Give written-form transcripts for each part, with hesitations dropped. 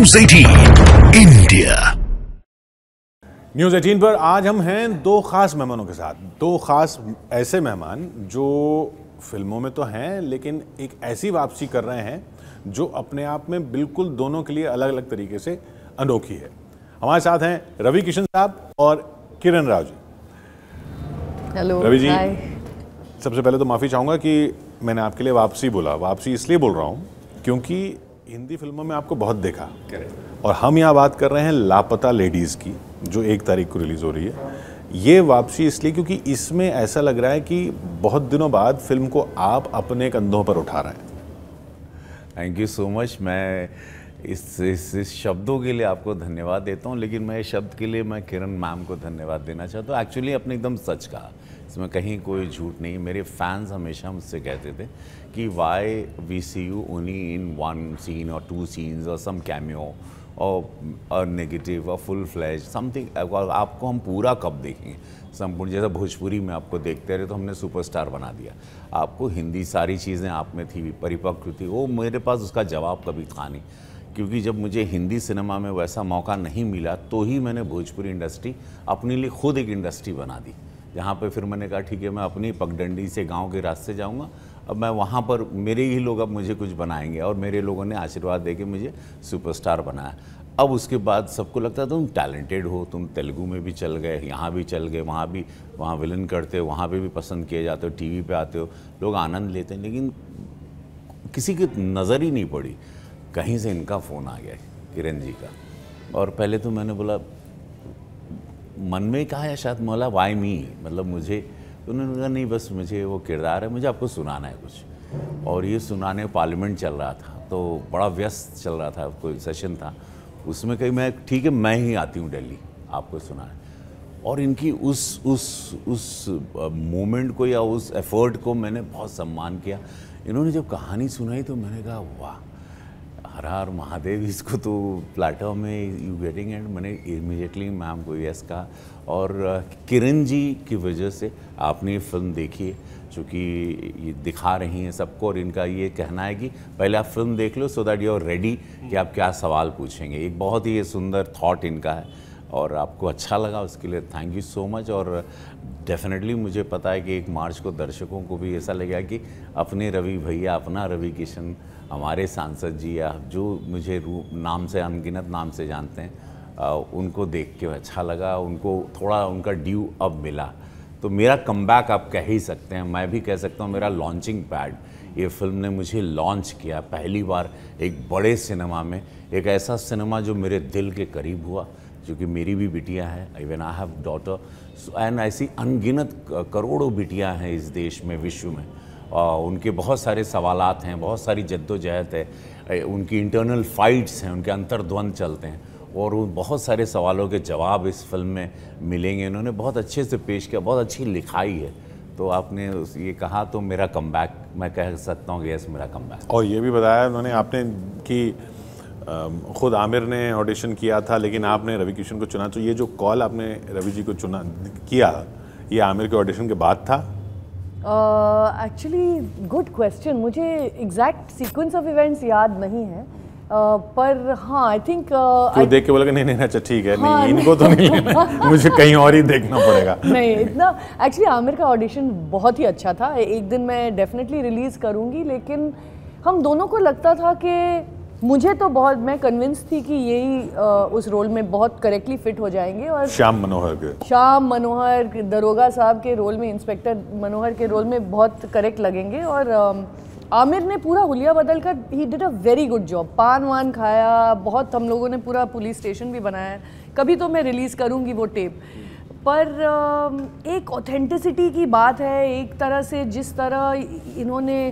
News 18 India. News 18 पर आज हम हैं दो खास मेहमानों के साथ। दो खास ऐसे मेहमान जो फिल्मों में तो हैं लेकिन एक ऐसी वापसी कर रहे हैं जो अपने आप में बिल्कुल दोनों के लिए अलग अलग तरीके से अनोखी है। हमारे साथ हैं रवि किशन साहब और किरण राव जी। हेलो रवि जी, हाय। सबसे पहले तो माफ़ी चाहूँगा कि मैंने आपके लिए वापसी बोला। वापसी इसलिए बोल रहा हूँ क्योंकि हिंदी फिल्मों में आपको बहुत देखा और हम यहाँ बात कर रहे हैं लापता लेडीज़ की, जो 1 तारीख को रिलीज़ हो रही है। ये वापसी इसलिए क्योंकि इसमें ऐसा लग रहा है कि बहुत दिनों बाद फिल्म को आप अपने कंधों पर उठा रहे हैं। Thank you so much. मैं इस शब्दों के लिए आपको धन्यवाद देता हूँ, लेकिन मैं इस शब्द के लिए मैं किरण मैम को धन्यवाद देना चाहता हूँ। एक्चुअली आपने एकदम सच कहा, इसमें कहीं कोई झूठ नहीं। मेरे फैंस हमेशा मुझसे कहते थे कि why we see you only in 1 scene और 2 सीन्स और सम कैमियो और नेगेटिव और फुल फ्लैश समथिंग, आपको हम पूरा कब देखेंगे संपूर्ण। जैसा भोजपुरी में आपको देखते रहे तो हमने सुपरस्टार बना दिया, आपको हिंदी सारी चीज़ें आप में थी, परिपक्व थी। वो मेरे पास उसका जवाब कभी था नहीं, क्योंकि जब मुझे हिंदी सिनेमा में वैसा मौका नहीं मिला तो ही मैंने भोजपुरी इंडस्ट्री अपने लिए खुद एक इंडस्ट्री बना दी, जहाँ पे फिर मैंने कहा ठीक है मैं अपनी पगडंडी से गांव के रास्ते जाऊँगा। अब मैं वहाँ पर मेरे ही लोग अब मुझे कुछ बनाएंगे और मेरे लोगों ने आशीर्वाद देके मुझे सुपरस्टार बनाया। अब उसके बाद सबको लगता है तुम टैलेंटेड हो, तुम तेलुगु में भी चल गए, यहाँ भी चल गए, वहाँ विलन करते हो, वहाँ पे भी पसंद किए जाते हो, टीवी पे आते हो, लोग आनंद लेते हैं, लेकिन किसी की नज़र ही नहीं पड़ी। कहीं से इनका फ़ोन आ गया किरण जी का, और पहले तो मैंने बोला मन में कहा या शायद मौला वाई मी, मतलब मुझे, तो उन्होंने कहा नहीं बस मुझे वो किरदार है, मुझे आपको सुनाना है कुछ। और ये सुनाने पार्लियामेंट चल रहा था तो बड़ा व्यस्त चल रहा था, कोई सेशन था उसमें, कहीं मैं ठीक है मैं ही आती हूँ दिल्ली आपको सुनाने। और इनकी उस मोमेंट को या उस एफर्ट को मैंने बहुत सम्मान किया। इन्होंने जब कहानी सुनाई तो मैंने कहा वाह, हर हर महादेव, इसको तो प्लेटफॉर्म में यू गेटिंग। एंड मैंने इमीडिएटली मैम को यस कहा। और किरण जी की वजह से आपने ये फिल्म देखी है, चूँकि ये दिखा रही हैं सबको, और इनका ये कहना है कि पहले आप फिल्म देख लो so that you are ready कि आप क्या सवाल पूछेंगे। एक बहुत ही सुंदर थॉट इनका है और आपको अच्छा लगा, उसके लिए थैंक यू सो मच। और डेफिनेटली मुझे पता है कि 1 मार्च को दर्शकों को भी ऐसा लगेगा कि अपने रवि भैया, अपना रवि किशन, हमारे सांसद जी, या जो मुझे नाम से अनगिनत नाम से जानते हैं, उनको देख के अच्छा लगा, उनको थोड़ा उनका ड्यू अब मिला। तो मेरा कमबैक आप कह ही सकते हैं, मैं भी कह सकता हूँ मेरा लॉन्चिंग पैड, ये फिल्म ने मुझे लॉन्च किया पहली बार एक बड़े सिनेमा में, एक ऐसा सिनेमा जो मेरे दिल के करीब हुआ, क्योंकि मेरी भी बिटिया है, even I have daughter, and ऐसी अनगिनत करोड़ों बिटियाँ हैं इस देश में, विश्व में। उनके बहुत सारे सवालात हैं, बहुत सारी जद्दोजहद है, उनकी इंटरनल फाइट्स हैं, उनके अंतर्द्वंद चलते हैं, और उन बहुत सारे सवालों के जवाब इस फिल्म में मिलेंगे। इन्होंने बहुत अच्छे से पेश किया, बहुत अच्छी लिखाई है। तो आपने ये कहा तो मेरा कमबैक, मैं कह सकता हूँ यस मेरा कमबैक। और ये भी बताया उन्होंने आपने कि खुद आमिर ने ऑडिशन किया था लेकिन आपने रवि किशन को चुना, तो ये जो कॉल आपने रवि जी को चुना किया, ये आमिर के ऑडिशन के बाद था? एक्चुअली गुड क्वेश्चन, मुझे एग्जैक्ट सीक्वेंस ऑफ इवेंट्स याद नहीं है, पर हाँ आई थिंक तो देख के बोला कि नहीं अच्छा ठीक है, हाँ, नहीं इनको तो नहीं लेना, मुझे कहीं और ही देखना पड़ेगा। नहीं इतना, एक्चुअली आमिर का ऑडिशन बहुत ही अच्छा था। एक दिन मैं डेफिनेटली रिलीज़ करूँगी, लेकिन हम दोनों को लगता था कि मुझे तो बहुत, मैं कन्विंस थी कि यही उस रोल में बहुत करेक्टली फिट हो जाएंगे। और श्याम मनोहर दरोगा साहब के रोल में, इंस्पेक्टर मनोहर के रोल में बहुत करेक्ट लगेंगे। और आमिर ने पूरा हुलिया बदल कर, he did a very good job. पान वान खाया बहुत, हम लोगों ने पूरा पुलिस स्टेशन भी बनाया। कभी तो मैं रिलीज़ करूँगी वो टेप, पर एक ऑथेंटिसिटी की बात है, एक तरह से जिस तरह इन्होंने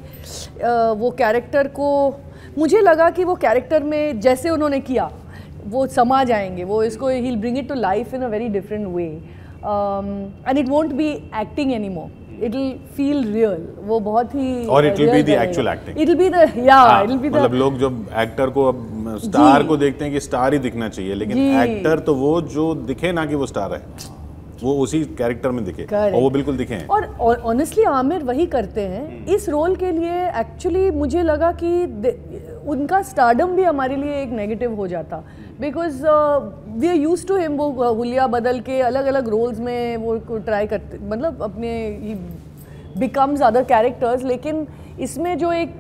वो कैरेक्टर को, मुझे लगा कि वो कैरेक्टर में जैसे उन्होंने किया वो समा जाएंगे, वो इसको ही will bring it to life in a very different way, and it won't be acting any more, it will feel real. वो बहुत ही, और it will be the actual acting, it will be the, या it will be the, मतलब लोग जब actor को, अब स्टार को देखते हैं कि स्टार ही दिखना चाहिए, लेकिन एक्टर तो वो जो दिखे ना कि वो स्टार है, वो उसी कैरेक्टर में दिखे, और वो बिल्कुल दिखे हैं। और ऑनेस्टली आमिर वही करते हैं इस रोल के लिए। एक्चुअली मुझे लगा कि उनका स्टारडम भी हमारे लिए एक नेगेटिव हो जाता, because we are used to him. वो हुलिया बदल के अलग अलग रोल्स में वो ट्राई करते, मतलब अपने ही बिकम्स अदर कैरेक्टर्स, लेकिन इसमें जो एक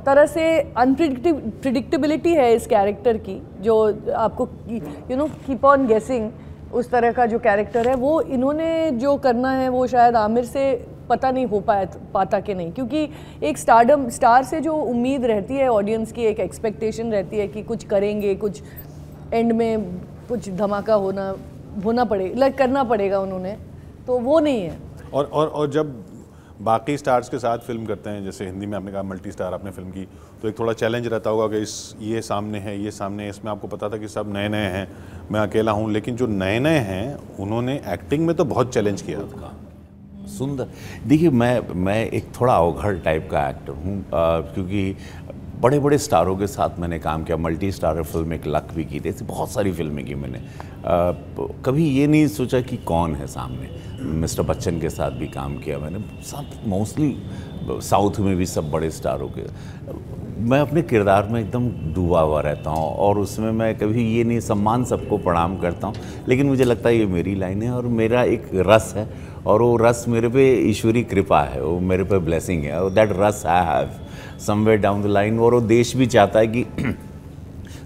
तरह से अनप्रिडिक्टेबिलिटी है इस कैरेक्टर की, जो आपको कीप ऑन गेसिंग, उस तरह का जो कैरेक्टर है, वो इन्होंने जो करना है वो शायद आमिर से पता नहीं हो पाता कि नहीं, क्योंकि एक स्टार से जो उम्मीद रहती है ऑडियंस की, एक एक्सपेक्टेशन रहती है कि कुछ करेंगे, कुछ एंड में कुछ धमाका होना पड़ेगा, करना पड़ेगा उन्होंने, तो वो नहीं है। और जब बाकी स्टार्स के साथ फिल्म करते हैं, जैसे हिंदी में आपने कहा मल्टी स्टार आपने फिल्म की, तो एक थोड़ा चैलेंज रहता होगा कि ये सामने है, ये सामने है। इसमें आपको पता था कि सब नए नए हैं, मैं अकेला हूँ, लेकिन जो नए नए हैं उन्होंने एक्टिंग में तो बहुत चैलेंज किया था। सुंदर। देखिए, मैं एक थोड़ा अवघड़ टाइप का एक्टर हूँ, क्योंकि बड़े बड़े स्टारों के साथ मैंने काम किया। मल्टी स्टारर फिल्म एक लक भी की थी, ऐसी बहुत सारी फिल्में की मैंने। कभी ये नहीं सोचा कि कौन है सामने। मिस्टर बच्चन के साथ भी काम किया मैंने, सब मोस्टली साउथ में भी सब बड़े स्टारों के। मैं अपने किरदार में एकदम डूबा हुआ रहता हूँ, और उसमें मैं कभी ये नहीं, सम्मान सबको प्रणाम करता हूँ, लेकिन मुझे लगता है ये मेरी लाइन है और मेरा एक रस है, और वो रस मेरे पे ईश्वरी कृपा है, वो मेरे पे ब्लेसिंग है, और दैट रस I have somewhere down the line. और वो देश भी चाहता है कि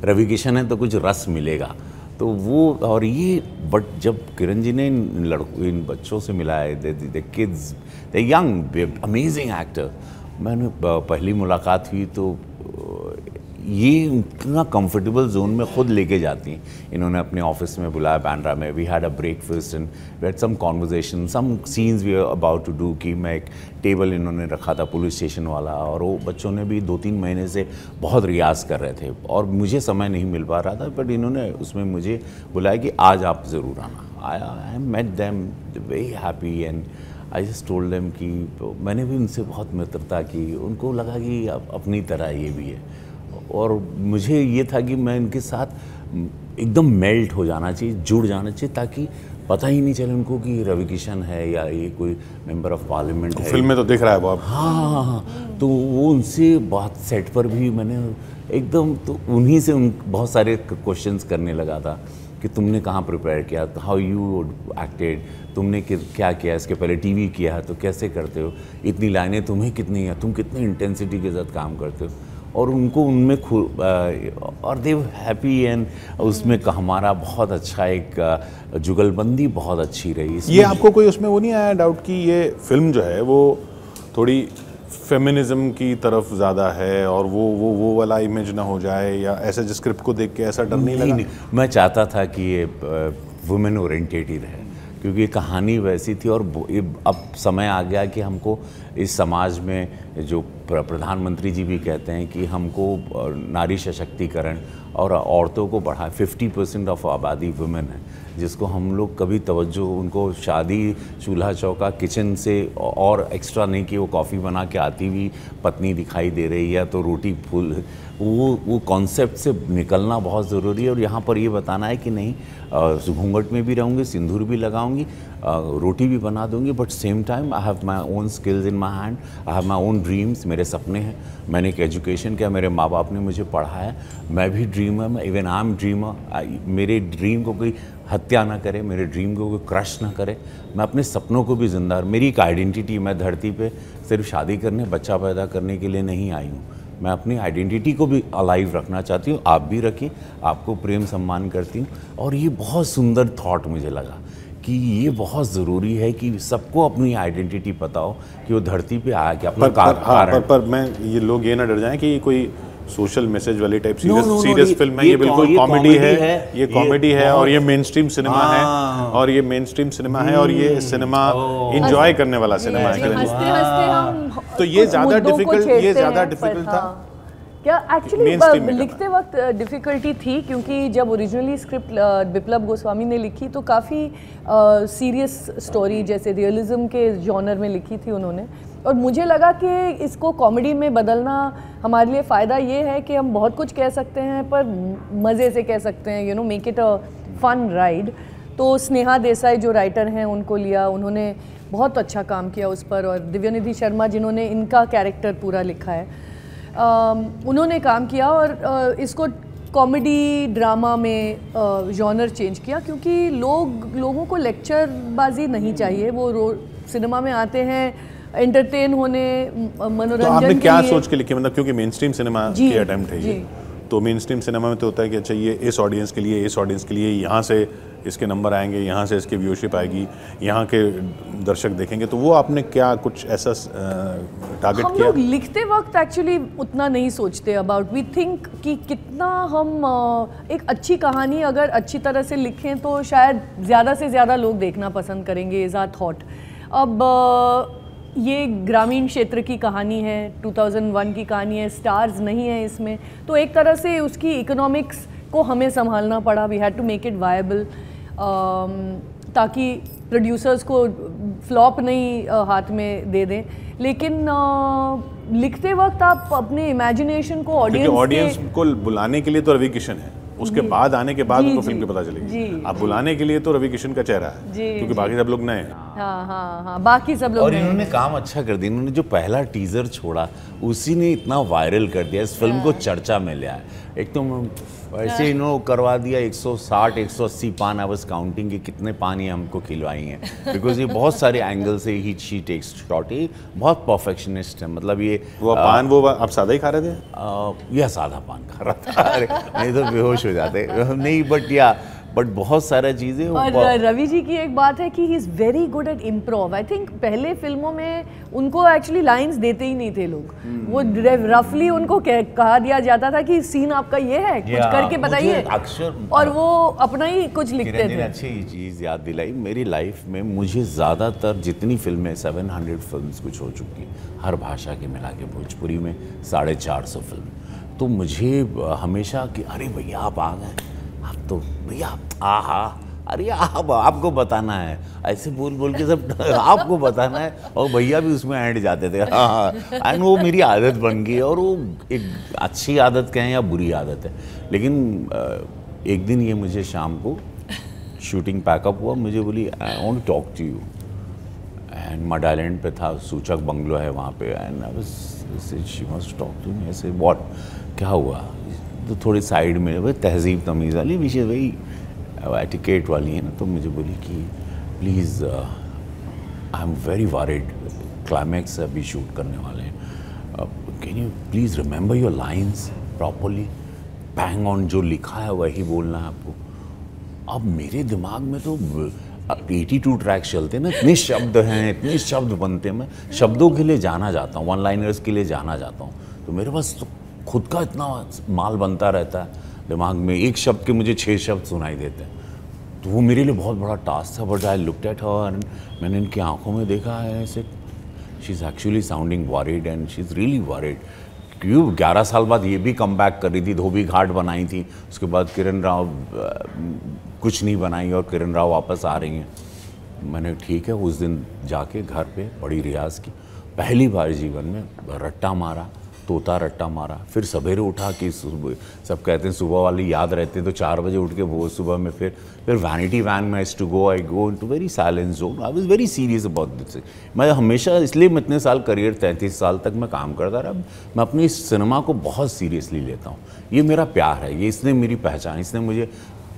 रवि किशन है तो कुछ रस मिलेगा, तो वो। और ये बट जब किरण जी ने इन बच्चों से मिलाए, the kids, the young amazing actor, मैंने पहली मुलाकात हुई तो ये इतना कंफर्टेबल जोन में खुद लेके जाती हैं। इन्होंने अपने ऑफिस में बुलाया बांद्रा में, we had a breakfast and we had some conversation, some scenes we are about to do, कि मैं एक टेबल इन्होंने रखा था पुलिस स्टेशन वाला, और वो बच्चों ने भी 2-3 महीने से बहुत रियाज कर रहे थे, और मुझे समय नहीं मिल पा रहा था, बट इन्होंने उसमें मुझे बुलाया कि आज आप ज़रूर आना। I met them very happy and I just told them कि मैंने भी उनसे बहुत मित्रता की, उनको लगा कि अपनी तरह ये भी है, और मुझे ये था कि मैं इनके साथ एकदम मेल्ट हो जाना चाहिए, जुड़ जाना चाहिए, ताकि पता ही नहीं चले उनको कि रवि किशन है या ये कोई मेंबर ऑफ पार्लियामेंट है। फिल्म में तो दिख रहा है वो आप। हाँ, तो वो उनसे बात सेट पर भी मैंने एकदम, तो उन्हीं से बहुत सारे क्वेश्चंस करने लगा था कि तुमने कहाँ प्रिपेयर किया, हाउ यू एक्टेड, तुमने क्या किया, इसके पहले टीवी किया है तो कैसे करते हो, इतनी लाइनें तुम्हें कितनी है, तुम कितनी इंटेंसिटी के साथ काम करते हो, और उनको उनमें और दे हैप्पी। एंड उसमें हमारा बहुत अच्छा एक जुगलबंदी बहुत अच्छी रही। ये आपको कोई उसमें वो नहीं आया डाउट कि ये फिल्म जो है वो थोड़ी फेमिनिज्म की तरफ ज़्यादा है, और वो वाला इमेज ना हो जाए, या ऐसे स्क्रिप्ट को देख के ऐसा डर नहीं लगा? नहीं, मैं चाहता था कि ये वुमेन ओरिएंटेड ही रहे, क्योंकि ये कहानी वैसी थी, और अब समय आ गया कि हमको इस समाज में, जो प्रधानमंत्री जी भी कहते हैं कि हमको नारी सशक्तिकरण और औरतों को बढ़ा, 50% ऑफ आबादी वुमेन है, जिसको हम लोग कभी तवज्जो, उनको शादी, चूल्हा चौका, किचन से और एक्स्ट्रा नहीं कि वो कॉफ़ी बना के आती हुई पत्नी दिखाई दे रही है तो रोटी फूल, वो कॉन्सेप्ट से निकलना बहुत ज़रूरी है। और यहाँ पर ये बताना है कि नहीं, घूंघट में भी रहूँगी, सिंदूर भी लगाऊंगी, रोटी भी बना दूंगी, but same time I have my own skills in my hand, I have my own dreams, मेरे सपने हैं, मैंने एक एजुकेशन किया, मेरे माँ बाप ने मुझे पढ़ाया, मैं भी ड्रीमर, मैं इवन आई एम ड्रीमर। मेरे ड्रीम को कोई हत्या ना करे, मेरे ड्रीम को कोई क्रश ना करे, मैं अपने सपनों को भी जिंदा, मेरी एक आइडेंटिटी, मैं धरती पे सिर्फ शादी करने, बच्चा पैदा करने के लिए नहीं आई हूँ, मैं अपनी आइडेंटिटी को भी अलाइव रखना चाहती हूँ, आप भी रखिए, आपको प्रेम सम्मान करती हूँ। और ये बहुत सुंदर थॉट मुझे लगा कि ये बहुत ज़रूरी है कि सबको अपनी आइडेंटिटी पता हो कि वो धरती पे आया कि अपना पर मैं ये लोग ये ना डर जाएं कि ये कोई सोशल मैसेज वाली टाइप सीरियस फिल्म है, ये बिल्कुल कॉमेडी है, ये कॉमेडी है, और ये मेन स्ट्रीम सिनेमा है, और ये मेन स्ट्रीम सिनेमा है, और ये सिनेमा एंजॉय करने वाला सिनेमा है। तो ये ज़्यादा डिफिकल्ट था क्या एक्चुअली लिखते वक्त डिफ़िकल्टी थी, क्योंकि जब ओरिजिनली स्क्रिप्ट बिप्लब गोस्वामी ने लिखी तो काफ़ी सीरियस स्टोरी, जैसे रियलिज्म के जॉनर में लिखी थी उन्होंने, और मुझे लगा कि इसको कॉमेडी में बदलना हमारे लिए फ़ायदा ये है कि हम बहुत कुछ कह सकते हैं पर मज़े से कह सकते हैं, make it a fun ride. तो स्नेहा देसाई जो राइटर हैं उनको लिया, उन्होंने बहुत अच्छा काम किया उस पर, और दिव्यनिधि शर्मा जिन्होंने इनका कैरेक्टर पूरा लिखा है। उन्होंने काम किया और इसको कॉमेडी ड्रामा में जॉनर चेंज किया, क्योंकि लोगों को लेक्चरबाजी नहीं चाहिए। वो सिनेमा में आते हैं एंटरटेन होने, मनोरंजन तो आपने के क्या लिए। सोच के लिखे, मतलब क्योंकि मेन स्ट्रीम सिनेमा जी, की अटेम्प्ट है ये, जी। तो मेन स्ट्रीम सिनेमा में तो होता है कि अच्छा ये इस ऑडियंस के लिए, इस ऑडियंस के लिए यहाँ से इसके नंबर आएंगे, यहाँ से इसकी व्यूअरशिप आएगी, यहाँ के दर्शक देखेंगे, तो वो आपने क्या कुछ ऐसा टारगेट हम किया? लोग लिखते वक्त एक्चुअली उतना नहीं सोचते अबाउट, वी थिंक कि कितना हम एक अच्छी कहानी अगर अच्छी तरह से लिखें तो शायद ज़्यादा से ज़्यादा लोग देखना पसंद करेंगे, इज़ आवर थॉट। अब ये ग्रामीण क्षेत्र की कहानी है, 2001 की कहानी है, स्टार्स नहीं है इसमें, तो एक तरह से उसकी इकोनॉमिक्स को हमें संभालना पड़ा। We had to make it viable, ताकि प्रोड्यूसर्स को फ्लॉप नहीं हाथ में दे दें। लेकिन लिखते वक्त आप अपने इमेजिनेशन को ऑडियंस को बुलाने के लिए तो रवि किशन है, उसके बाद आने के बाद जी, उनको जी, फिल्म की पता चलेगी। जी, आप बुलाने के लिए तो रवि किशन का चेहरा है, जी, क्योंकि जी। बाकी सब लोग नए हैं। हाँ, बाकी सब लोग और नए हैं। इन्होंने काम अच्छा कर दिया। इन्होंने जो पहला टीजर छोड़ा उसी ने इतना वायरल कर दिया, इस फिल्म को चर्चा में लिया है। एक तो ऐसे इन्होंने करवा दिया 160 180 पान, आई वाज काउंटिंग कि कितने पान ये हमको खिलवाई हैं, बिकॉज ये बहुत सारे एंगल से ही शी टेक्स शॉट, ये बहुत परफेक्शनिस्ट है। मतलब ये वो पान वो आप सादा ही खा रहे थे? यह सादा पान खा रहा था। अरे नहीं तो बेहोश हो जाते नहीं, बट बहुत सारा चीज़ें। और रवि जी की एक बात है कि he is very good at improv. I think पहले फिल्मों में उनको एक्चुअली लाइंस देते ही नहीं थे लोग, वो रफली उनको कहा दिया जाता था कि सीन आपका ये है, कुछ करके बताइए, अक्षर और वो अपना ही कुछ लिखते किरण जी ने थे। अच्छी चीज़ याद दिलाई। मेरी लाइफ में मुझे ज़्यादातर जितनी फिल्में 700 फिल्म्स कुछ हो चुकी, हर भाषा के मिला के, भोजपुरी में 450 फिल्म, तो मुझे हमेशा कि अरे भैया आप आ गए, आप तो भैया आहा, अरे आप आपको बताना है, ऐसे बोल बोल के सब आपको बताना है, और भैया भी उसमें ऐड जाते थे। हाँ, एंड वो मेरी आदत बन गई, और वो एक अच्छी आदत कहें या बुरी आदत है। लेकिन एक दिन ये मुझे शाम को शूटिंग पैकअप हुआ, मुझे बोली I want to talk to you, and mud island पे था, सूचक बंगलो है वहाँ पे, and I was she wants to talk to me. ऐसे व्हाट, क्या हुआ? तो थोड़ी साइड में भाई तहजीब तमीज़ वाली विषय, वही एटिकेट वाली है ना, तो मुझे बोली कि please I am very worried, climax अभी शूट करने वाले हैं, can you please remember your lines properly, bang on जो लिखा है वही बोलना है आपको। अब मेरे दिमाग में तो 82 ट्रैक्स चलते हैं ना, इतने शब्द हैं, इतने शब्द बनते हैं, मैं शब्दों के लिए जाना जाता हूँ, वन लाइनर्स के लिए जाना जाता हूँ, तो मेरे पास तो खुद का इतना माल बनता रहता है दिमाग में, एक शब्द के मुझे 6 शब्द सुनाई देते हैं, तो वो मेरे लिए बहुत बड़ा टास्क था। But I looked at her and मैंने इनकी आंखों में देखा है ऐसे, she is actually sounding worried and she is really worried. क्यों 11 साल बाद ये भी कम बैक कर रही थी, धोबी घाट बनाई थी, उसके बाद किरण राव कुछ नहीं बनाई और किरण राव वापस आ रही हैं। मैंने ठीक है, उस दिन जाके घर पे बड़ी रियाज़ की, पहली बार जीवन में रट्टा मारा, तोता रट्टा मारा, फिर सवेरे उठा कि सब कहते हैं सुबह वाली याद रहते हैं, तो 4 बजे उठ के वो सुबह में फिर वैनिटी वैन में to go, I go into very silence zone, I was very serious about this. मैं हमेशा, इसलिए मैं इतने साल करियर 33 साल तक मैं काम करता रहा, मैं अपनी इस सिनेमा को बहुत सीरियसली लेता हूँ। ये मेरा प्यार है, ये इसने मेरी पहचान, इसने मुझे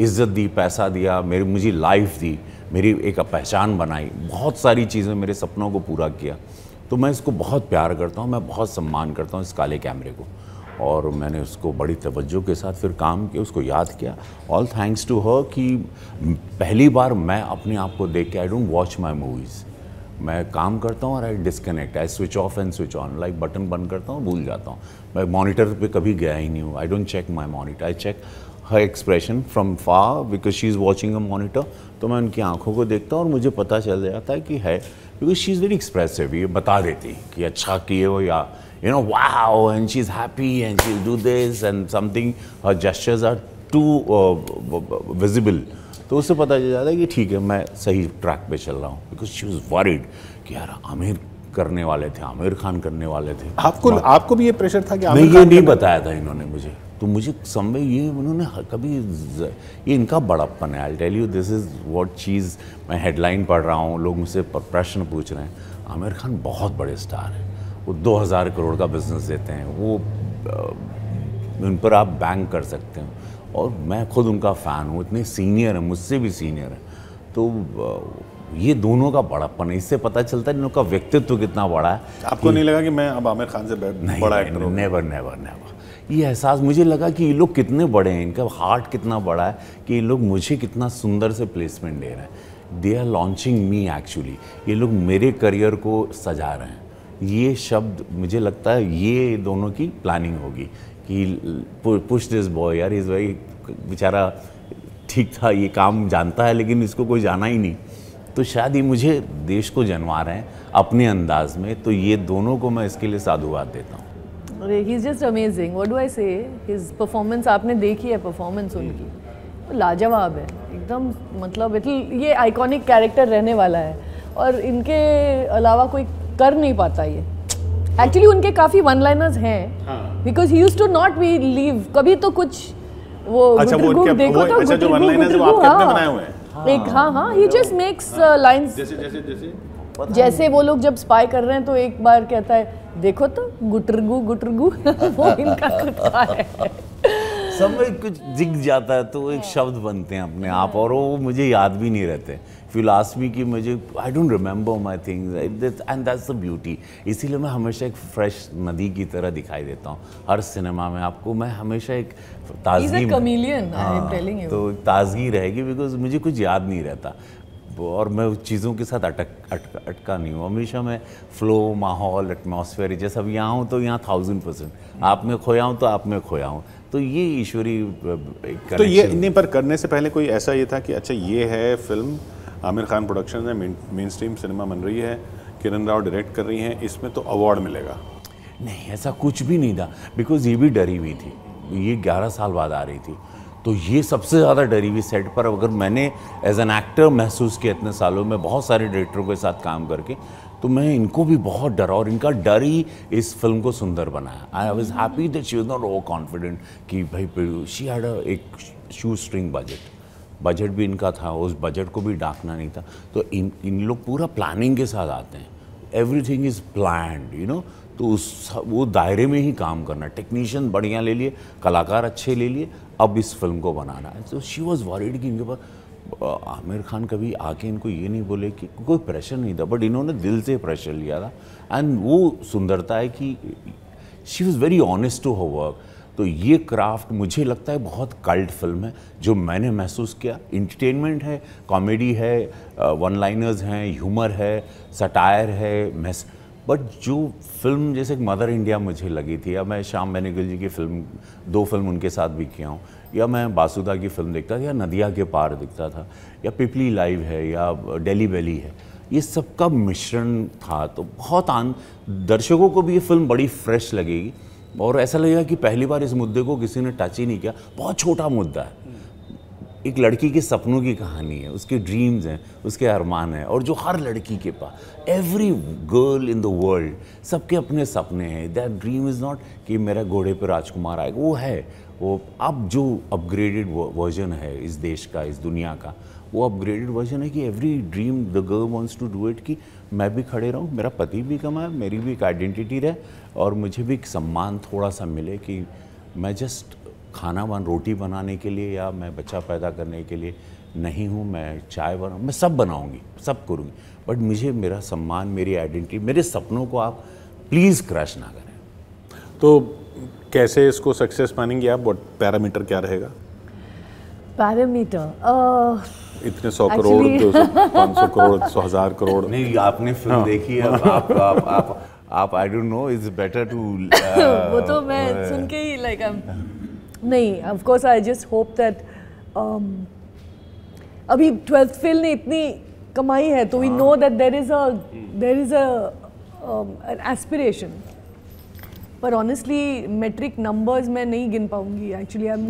इज़्ज़त दी, पैसा दिया, मुझे लाइफ दी, मेरी एक पहचान बनाई, बहुत सारी चीज़ें, मेरे सपनों को पूरा किया, तो मैं इसको बहुत प्यार करता हूँ, मैं बहुत सम्मान करता हूँ इस काले कैमरे को, और मैंने उसको बड़ी तवज्जो के साथ फिर काम किया, उसको याद किया। ऑल थैंक्स टू हर कि पहली बार मैं अपने आप को देख के, I don't watch my movies, मैं काम करता हूँ और I disconnect, I switch off and switch on, like button बंद करता हूँ, भूल जाता हूँ। मैं मॉनिटर पे कभी गया ही नहीं हूँ, I don't check my monitor, I check her expression from far because she is watching a monitor, तो मैं उनकी आंखों को देखता हूँ और मुझे पता चल जाता है कि है, because she is very expressive, ये बता देती कि अच्छा किए हो, या you know wow, and she is happy and she will do this and something, her gestures are too visible, तो उससे पता चल जाता है कि ठीक है, मैं सही ट्रैक पे चल रहा हूँ, बिकॉज शी वॉज वरीड कि यार आमिर करने वाले थे, आमिर खान करने वाले थे। आपको भी ये प्रेशर था कि नहीं, ये नहीं बताया था इन्होंने मुझे, तो मुझे समय ये उन्होंने कभी, ये इनका बड़प्पन है। I tell you this is what चीज़, मैं हेडलाइन पढ़ रहा हूँ, लोग मुझसे प्रश्न पूछ रहे हैं, आमिर खान बहुत बड़े स्टार हैं, वो 2000 करोड़ का बिजनेस देते हैं, वो उन पर आप बैंक कर सकते हो। और मैं खुद उनका फ़ैन हूँ, इतने सीनियर हैं, मुझसे भी सीनियर हैं। तो ये दोनों का बड़ापन है, इससे पता चलता है इन लोग का व्यक्तित्व कितना बड़ा है। आपको नहीं लगा कि मैं अब आमिर खान से बड़ा एक्टर हूँ? Never never never. ये एहसास मुझे लगा कि ये लोग कितने बड़े हैं, इनका हार्ट कितना बड़ा है कि ये लोग मुझे कितना सुंदर से प्लेसमेंट दे रहे हैं। They are launching me actually. ये लोग मेरे करियर को सजा रहे हैं। ये शब्द मुझे लगता है ये दोनों की प्लानिंग होगी कि पुश दिस बॉय, यार इज़ वेरी, बेचारा ठीक था, ये काम जानता है लेकिन इसको कोई जाना ही नहीं। तो शायद ये मुझे देश को जनवा रहे हैं अपने अंदाज में। तो ये दोनों को मैं इसके लिए साधुवाद देता हूँ। अरे he is just amazing, what do I say. His performance आपने देखी है, परफॉर्मेंस उनकी लाजवाब है एकदम। मतलब ये आइकॉनिक कैरेक्टर रहने वाला है और इनके अलावा कोई कर नहीं पाता ये। एक्चुअली उनके काफ़ी वन लाइनर्स हैं, because he used to not be leave कभी तो कुछ वो अच्छा वो देखो तो अच्छा जो वन लाइनर्स वो आपके अपने बनाए हुए हैं एक। हाँ ही जस्ट मेक्स लाइंस। जैसे वो लोग जब स्पाई कर रहे हैं तो एक बार कहता है देखो तो गुटरगू गुटरगू वो इनका खुद का है। सब में कुछ दिख जाता है तो एक शब्द बनते हैं अपने आप, और वो मुझे याद भी नहीं रहते। फिलॉसफी की मुझे I don't remember my things and that's the beauty. इसीलिए मैं हमेशा एक फ्रेश नदी की तरह दिखाई देता हूँ हर सिनेमा में। आपको मैं हमेशा एक ताजगी, तो ताजगी रहेगी बिकॉज मुझे कुछ याद नहीं रहता और मैं चीज़ों के साथ अटका नहीं हूँ। हमेशा मैं फ्लो, माहौल, एटमॉस्फेयर, जैसे अब यहाँ हूँ तो यहाँ 1000%, आप में खोया हूँ तो आप में खोया हूँ। तो ये ईश्वरी तो ये इन्हीं पर करने से पहले कोई ऐसा ये था कि अच्छा ये है फिल्म, आमिर खान प्रोडक्शन है, मेन स्ट्रीम सिनेमा बन रही है, किरण राव डायरेक्ट कर रही हैं, इसमें तो अवार्ड मिलेगा? नहीं, ऐसा कुछ भी नहीं था। बिकॉज ये भी डरी हुई थी, ये 11 साल बाद आ रही थी, तो ये सबसे ज़्यादा डरी हुई सेट पर। अगर मैंने एज एन एक्टर महसूस किया इतने सालों में बहुत सारे डायरेक्टरों के साथ काम करके, तो मैं इनको भी बहुत डरा और इनका डर ही इस फिल्म को सुंदर बनाया। I was happy that she was not over confident कि भाई शी हैड एक शू स्ट्रिंग बजट भी इनका था, उस बजट को भी डाकना नहीं था। तो इन लोग पूरा प्लानिंग के साथ आते हैं, everything is planned, you know. तो वो दायरे में ही काम करना, टेक्नीशियन बढ़िया ले लिए, कलाकार अच्छे ले लिए, अब इस फिल्म को बनाना है। तो शी वॉज वरीड कि इनके पास आमिर खान कभी आके इनको ये नहीं बोले कि कोई प्रेशर नहीं था, बट इन्होंने दिल से प्रेशर लिया था। एंड वो सुंदरता है कि she was very honest to her work. तो ये क्राफ्ट मुझे लगता है बहुत कल्ट फिल्म है जो मैंने महसूस किया। इंटरटेनमेंट है, कॉमेडी है, वन लाइनर्स हैं, ह्यूमर है, सटायर है, बट जो फिल्म जैसे मदर इंडिया मुझे लगी थी, या मैं श्याम बेनेगल जी की फिल्म 2 फिल्म उनके साथ भी किया हूँ, या मैं बासुदा की फिल्म देखता था, या नदिया के पार दिखता था, या पिपली लाइव है, या डेली वैली है, ये सब का मिश्रण था। तो बहुत दर्शकों को भी ये फिल्म बड़ी फ्रेश लगेगी और ऐसा लगेगा कि पहली बार इस मुद्दे को किसी ने टच ही नहीं किया। बहुत छोटा मुद्दा है, एक लड़की के सपनों की कहानी है, उसके ड्रीम्स हैं, उसके अरमान हैं, और जो हर लड़की के पास, every girl in the world, सबके अपने सपने हैं। दैट ड्रीम इज़ नॉट कि मेरा घोड़े पर राजकुमार आएगा, वो है वो अब जो अपग्रेडेड वर्जन है इस देश का, इस दुनिया का, वो अपग्रेडेड वर्जन है कि every dream the girl wants to do it, कि मैं भी खड़े रहूँ, मेरा पति भी कमाए, मेरी भी एक आइडेंटिटी रहे, और मुझे भी एक सम्मान थोड़ा सा मिले कि मैं जस्ट रोटी बनाने के लिए या मैं बच्चा पैदा करने के लिए नहीं हूँ, मैं चाय बनाऊँ, मैं सब बनाऊँगी, सब करूँगी, बट मुझे मेरा सम्मान, मेरी आइडेंटिटी, मेरे सपनों को आप प्लीज़ क्रश ना करें। तो कैसे इसको सक्सेस मानेंगे आप? व्हाट पैरामीटर क्या रहेगा? पैरामीटर इतने 100 करोड़, 200, 500 करोड़, 100,000 करोड़? नहीं, आपने फिल्म देखी है, आप I don't know, it's better to वो तो मैं सुन के ही लाइक नहीं, of course I just hope that अभी 12th फेल ने इतनी कमाई है तो we know that there is a an aspiration, पर ऑनेस्टली मेट्रिक नंबर्स मैं नहीं गिन पाऊंगी। Actually I am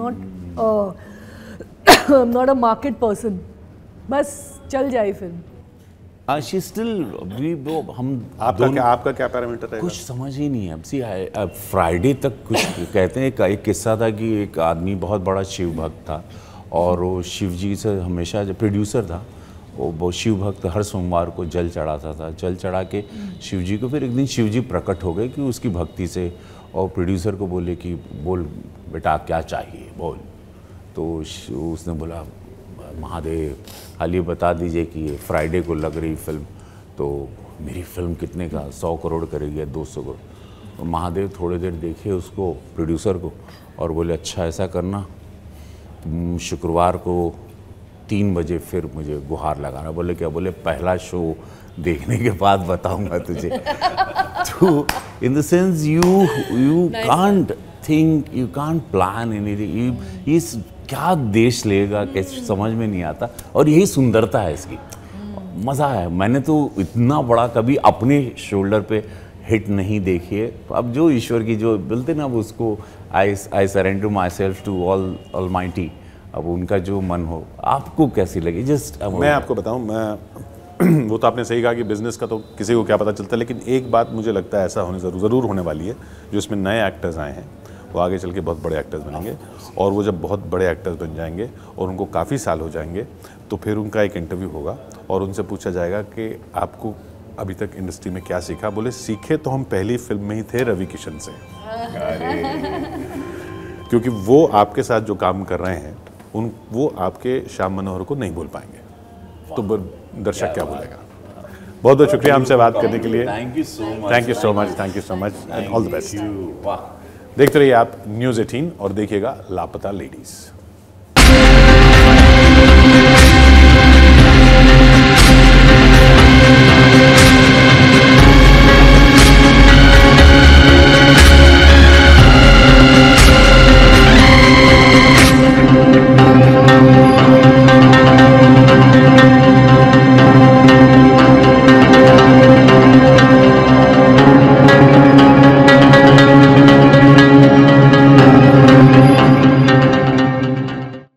not a market person, बस चल जाए फिल्म। शी स्टिल हम आपका क्या पैरामीटर रहेगा? कुछ समझ ही नहीं है। अब सी फ्राइडे तक कुछ कहते हैं, एक किस्सा था कि एक आदमी बहुत बड़ा शिव भक्त था और वो शिव जी से हमेशा, जो प्रोड्यूसर था वो शिव भक्त, हर सोमवार को जल चढ़ाता था। जल चढ़ा के शिव जी को, फिर एक दिन शिव जी प्रकट हो गए कि उसकी भक्ति से और प्रोड्यूसर को बोले कि बोल बेटा क्या चाहिए बोल। तो उसने बोला महादेव हाल ये बता दीजिए कि ये फ्राइडे को लग रही फिल्म, तो मेरी फिल्म कितने का 100 करोड़ करेगी या 200 करोड़। तो महादेव थोड़ी देर देखे उसको प्रोड्यूसर को और बोले अच्छा ऐसा करना, शुक्रवार को 3 बजे फिर मुझे गुहार लगाना। बोले क्या? बोले पहला शो देखने के बाद बताऊंगा तुझे। तो in the sense you can't think, you can't plan anything. ये क्या देश लेगा कैसे समझ में नहीं आता, और यही सुंदरता है इसकी, मज़ा है। मैंने तो इतना बड़ा कभी अपने शोल्डर पे हिट नहीं देखी है। अब जो ईश्वर की जो बोलते ना, अब उसको I surrender myself to almighty. अब उनका जो मन हो। आपको कैसी लगी? जस्ट मैं आपको बताऊं, मैं वो तो आपने सही कहा कि बिजनेस का तो किसी को क्या पता चलता है, लेकिन एक बात मुझे लगता है ऐसा होने ज़रूर होने वाली है, जो इसमें नए एक्टर्स आए हैं वो आगे चल के बहुत बड़े एक्टर्स बनेंगे, और वो जब बहुत बड़े एक्टर्स बन जाएंगे और उनको काफ़ी साल हो जाएंगे, तो फिर उनका एक इंटरव्यू होगा और उनसे पूछा जाएगा कि आपको अभी तक इंडस्ट्री में क्या सीखा। बोले सीखे तो हम पहली फिल्म में ही थे रवि किशन से। क्योंकि वो आपके साथ जो काम कर रहे हैं वो आपके श्याम मनोहर को नहीं बोल पाएंगे, तो दर्शक क्या बोलेगा। बहुत बहुत शुक्रिया हमसे बात करने के लिए। Thank you so much. Thank you so much, thank you so much and all the best. देखते रहिए आप News 18 और देखिएगा लापता लेडीज।